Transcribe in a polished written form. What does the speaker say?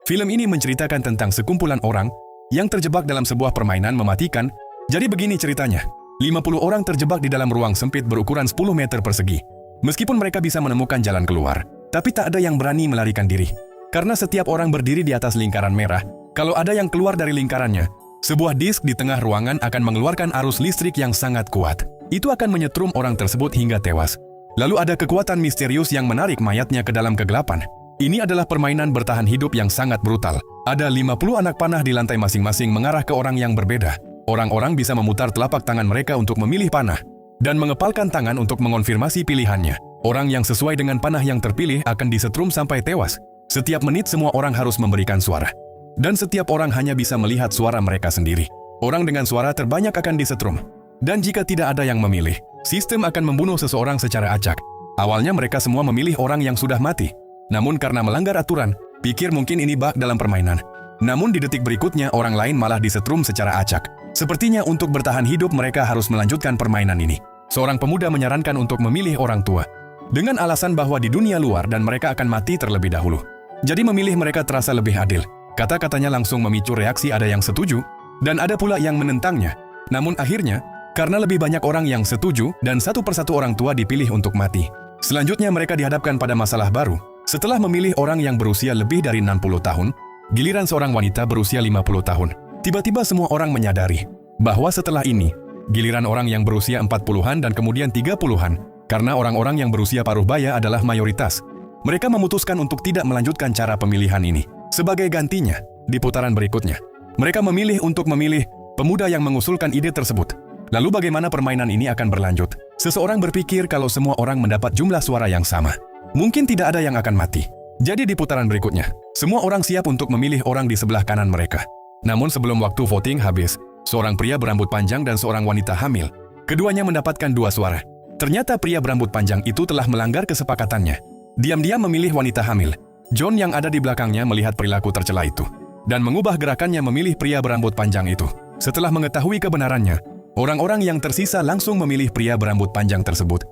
Film ini menceritakan tentang sekumpulan orang yang terjebak dalam sebuah permainan mematikan. Jadi begini ceritanya. 50 orang terjebak di dalam ruang sempit berukuran 10 meter persegi. Meskipun mereka bisa menemukan jalan keluar, tapi tak ada yang berani melarikan diri. Karena setiap orang berdiri di atas lingkaran merah, kalau ada yang keluar dari lingkarannya, sebuah disk di tengah ruangan akan mengeluarkan arus listrik yang sangat kuat. Itu akan menyetrum orang tersebut hingga tewas. Lalu ada kekuatan misterius yang menarik mayatnya ke dalam kegelapan. Ini adalah permainan bertahan hidup yang sangat brutal. Ada 50 anak panah di lantai masing-masing mengarah ke orang yang berbeda. Orang-orang bisa memutar telapak tangan mereka untuk memilih panah dan mengepalkan tangan untuk mengonfirmasi pilihannya. Orang yang sesuai dengan panah yang terpilih akan disetrum sampai tewas. Setiap menit semua orang harus memberikan suara. Dan setiap orang hanya bisa melihat suara mereka sendiri. Orang dengan suara terbanyak akan disetrum. Dan jika tidak ada yang memilih, sistem akan membunuh seseorang secara acak. Awalnya mereka semua memilih orang yang sudah mati. Namun karena melanggar aturan, pikir mungkin ini bug dalam permainan. Namun di detik berikutnya orang lain malah disetrum secara acak. Sepertinya untuk bertahan hidup mereka harus melanjutkan permainan ini. Seorang pemuda menyarankan untuk memilih orang tua. Dengan alasan bahwa di dunia luar dan mereka akan mati terlebih dahulu. Jadi memilih mereka terasa lebih adil. Kata-katanya langsung memicu reaksi, ada yang setuju, dan ada pula yang menentangnya. Namun akhirnya, karena lebih banyak orang yang setuju dan satu persatu orang tua dipilih untuk mati. Selanjutnya mereka dihadapkan pada masalah baru. Setelah memilih orang yang berusia lebih dari 60 tahun, giliran seorang wanita berusia 50 tahun. Tiba-tiba semua orang menyadari bahwa setelah ini, giliran orang yang berusia 40-an dan kemudian 30-an, karena orang-orang yang berusia paruh baya adalah mayoritas. Mereka memutuskan untuk tidak melanjutkan cara pemilihan ini. Sebagai gantinya, di putaran berikutnya, mereka memilih untuk memilih pemuda yang mengusulkan ide tersebut. Lalu bagaimana permainan ini akan berlanjut? Seseorang berpikir kalau semua orang mendapat jumlah suara yang sama, mungkin tidak ada yang akan mati. Jadi di putaran berikutnya, semua orang siap untuk memilih orang di sebelah kanan mereka. Namun sebelum waktu voting habis, seorang pria berambut panjang dan seorang wanita hamil, keduanya mendapatkan 2 suara. Ternyata pria berambut panjang itu telah melanggar kesepakatannya. Diam-diam memilih wanita hamil. John yang ada di belakangnya melihat perilaku tercela itu dan mengubah gerakannya memilih pria berambut panjang itu. Setelah mengetahui kebenarannya, orang-orang yang tersisa langsung memilih pria berambut panjang tersebut.